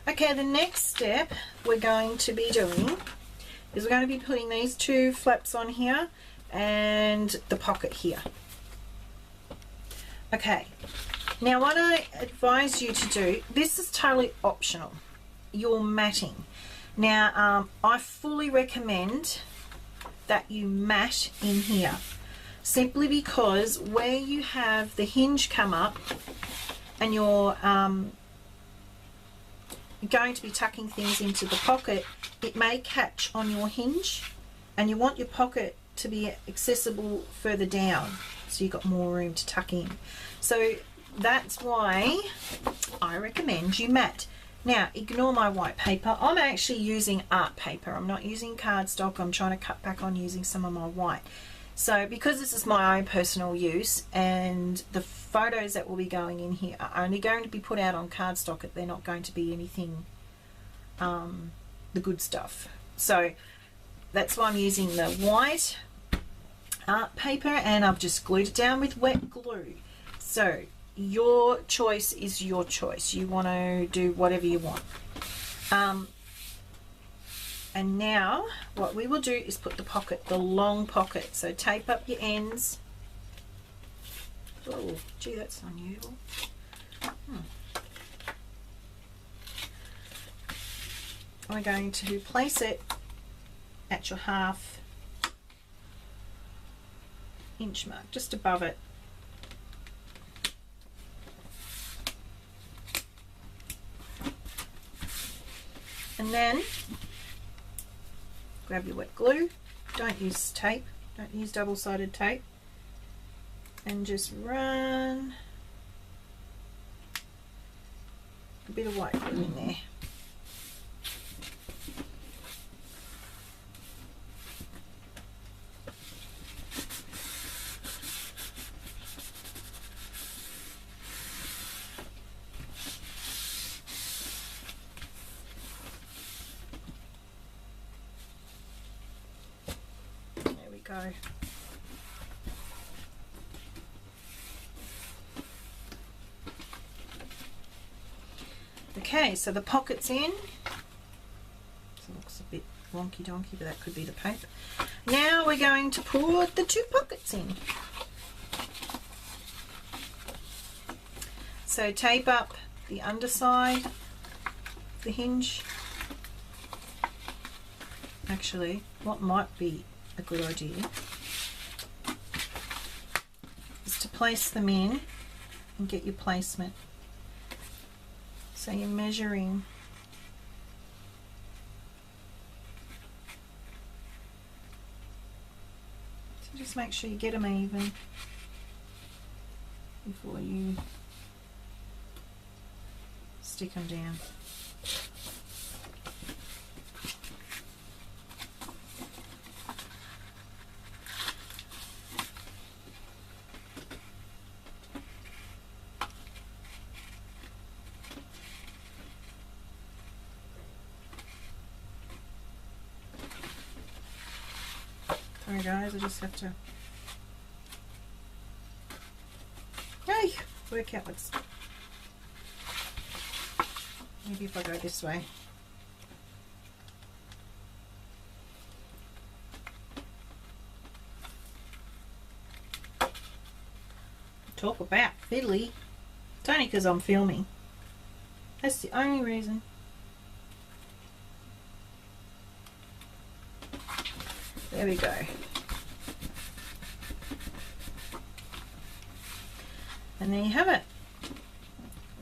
Okay, the next step we're going to be doing is we're going to be putting these two flaps on here and the pocket here. Okay, now what I advise you to do, this is totally optional, your matting. Now I fully recommend that you mat in here, simply because where you have the hinge come up and you're going to be tucking things into the pocket, it may catch on your hinge, and you want your pocket to be accessible further down so you've got more room to tuck in. So that's why I recommend you mat. Now ignore my white paper, I'm actually using art paper, I'm not using cardstock. I'm trying to cut back on using some of my white. So because this is my own personal use, and the photos that will be going in here are only going to be put out on cardstock, they're not going to be anything the good stuff. So that's why I'm using the white art paper, and I've just glued it down with wet glue. So your choice is your choice. You want to do whatever you want. And now what we will do is put the pocket, the long pocket. So tape up your ends. Oh, gee, that's unusual. We're going to place it at your 1/2 inch mark, just above it. And then grab your wet glue, don't use tape, don't use double-sided tape, and just run a bit of white glue in there. Go. Okay, so the pocket's in. It looks a bit wonky donkey, but that could be the paper. Now we're going to put the two pockets in. So tape up the underside of the hinge. Actually, what might be a good idea is to place them in and get your placement. So you're measuring so just make sure you get them even before you stick them down. Sorry guys, I just have to work out what's, maybe if I go this way. Talk about fiddly. It's only because I'm filming. That's the only reason. There we go. And there you have it.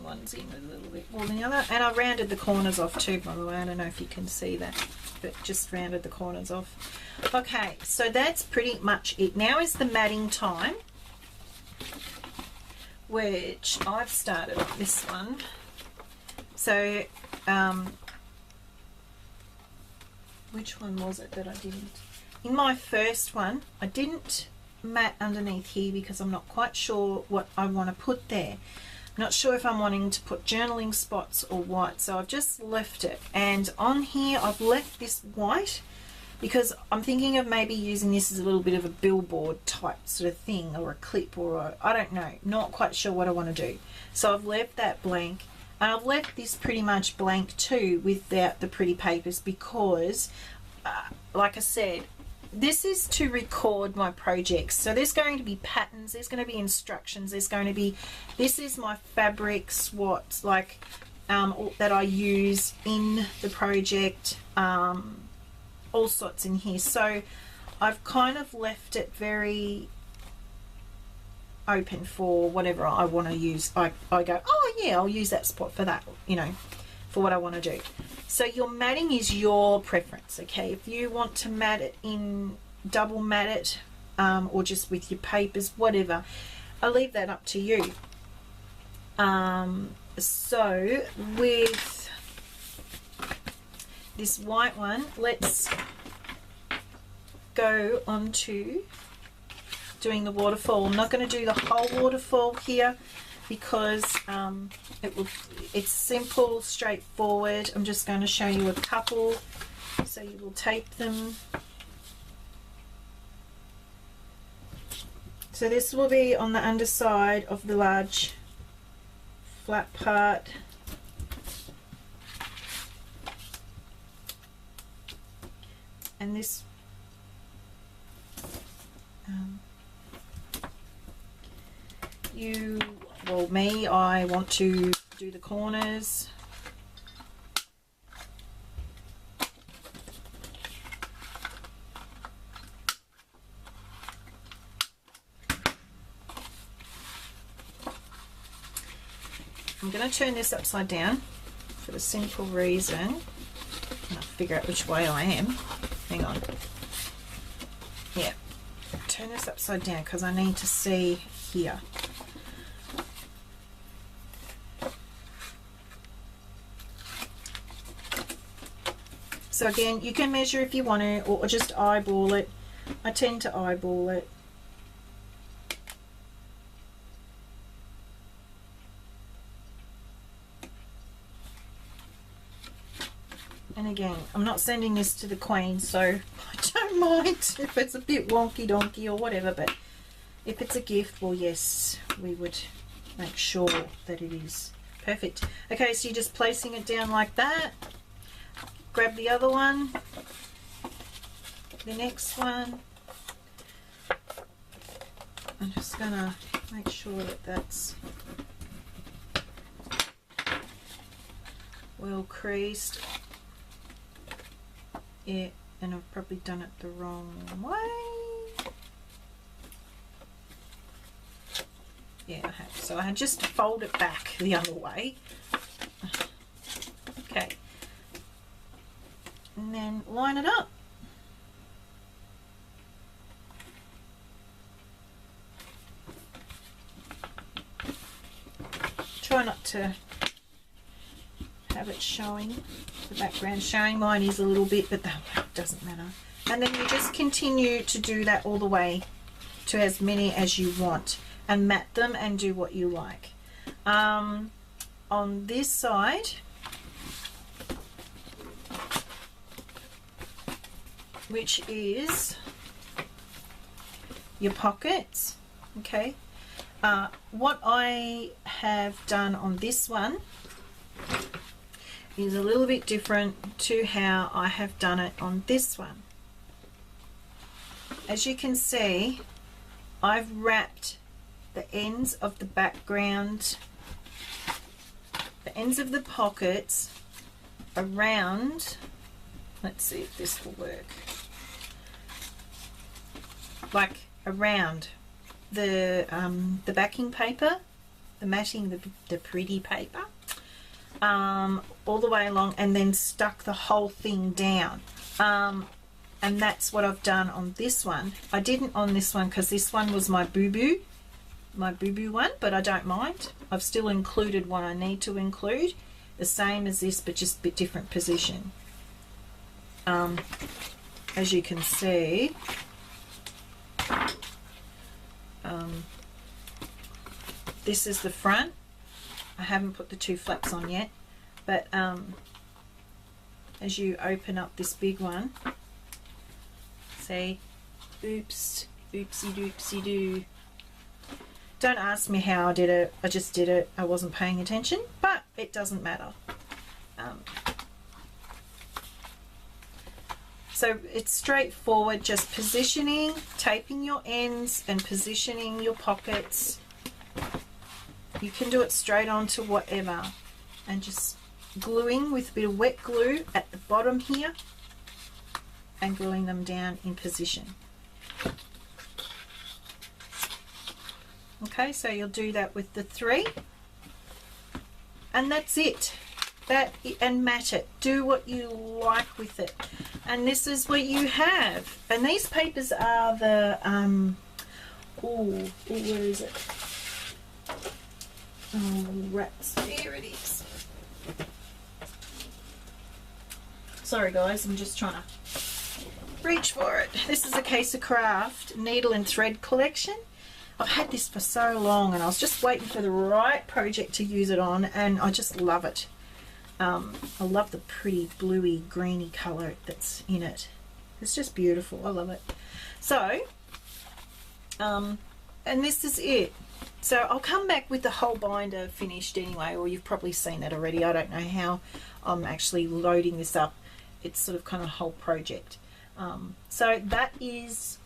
One's in a little bit more than the other. And I rounded the corners off too, by the way. I don't know if you can see that, but just rounded the corners off. Okay, so that's pretty much it. Now is the matting time, which I've started on this one. So, which one was it that I didn't? In my first one, I didn't mat underneath here because I'm not quite sure what I want to put there. I'm not sure if I'm wanting to put journaling spots or what, so I've just left it. And on here, I've left this white because I'm thinking of maybe using this as a little bit of a billboard type sort of thing, or a clip, or a, I don't know, not quite sure what I want to do. So I've left that blank. And I've left this pretty much blank too without the pretty papers because like I said, this is to record my projects. So there's going to be patterns, there's going to be instructions, there's going to be, this is my fabric swatch, like that I use in the project, all sorts in here. So I've kind of left it very open for whatever I want to use. I go, oh yeah, I'll use that spot for that, you know, for what I want to do. So your matting is your preference, okay? If you want to mat it in, double mat it, or just with your papers, whatever, I'll leave that up to you. So with this white one, let's go on to doing the waterfall. I'm not going to do the whole waterfall here because it's simple, straightforward. I'm just going to show you a couple, so you will tape them. So this will be on the underside of the large flat part. And this I want to do the corners. I'm going to turn this upside down for the simple reason, and I'll figure out which way I am. Hang on. Yeah, turn this upside down because I need to see here. So again, you can measure if you want to, or just eyeball it. I tend to eyeball it. And again, I'm not sending this to the Queen, so I don't mind if it's a bit wonky donkey or whatever, but if it's a gift, well yes, we would make sure that it is perfect. Okay, so you're just placing it down like that. Grab the other one, the next one. I'm just gonna make sure that that's well creased. Yeah, and I've probably done it the wrong way. Yeah, I have. So I had just to fold it back the other way. Okay. And then line it up. Try not to have it showing, the background showing. Mine is a little bit, but that doesn't matter. And then you just continue to do that all the way to as many as you want, and mat them and do what you like. On this side, which is your pockets, okay, what I have done on this one is a little bit different to how I have done it on this one. As you can see, I've wrapped the ends of the background, the ends of the pockets around, let's see if this will work, like around the backing paper, the matting, the pretty paper, all the way along, and then stuck the whole thing down. And that's what I've done on this one. I didn't on this one because this one was my boo-boo one, but I don't mind. I've still included what I need to include, the same as this, but just a bit different position. As you can see, this is the front. I haven't put the two flaps on yet, but as you open up this big one, see, oops, oopsie doopsie doo. Don't ask me how I did it, I just did it. I wasn't paying attention, but it doesn't matter. So it's straightforward, just positioning, taping your ends and positioning your pockets. You can do it straight onto whatever, and just gluing with a bit of wet glue at the bottom here and gluing them down in position. Okay, so you'll do that with the 3, and that's it. And mat it. Do what you like with it. And this is what you have. And these papers are the where is it? Oh, rats. Here it is. Sorry guys, I'm just trying to reach for it. This is a Case of Craft needle and thread collection. I've had this for so long, and I was just waiting for the right project to use it on, and I just love it. I love the pretty bluey greeny colour that's in it. It's just beautiful. I love it. So, and this is it. So I'll come back with the whole binder finished anyway, or you've probably seen that already. I don't know how I'm actually loading this up. It's sort of kind of a whole project. So that is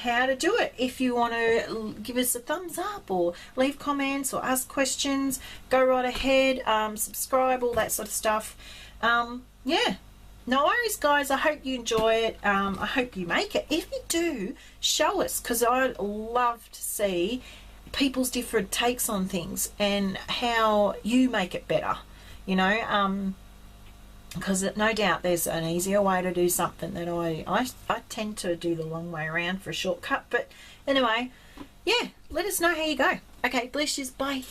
how to do it. If you want to give us a thumbs up or leave comments or ask questions, go right ahead. Subscribe, all that sort of stuff. Yeah, no worries guys. I hope you enjoy it. I hope you make it. If you do, show us, because I love to see people's different takes on things and how you make it better, you know, because no doubt there's an easier way to do something that I tend to do the long way around for a shortcut. But anyway, yeah, let us know how you go. Okay, bless yous, bye.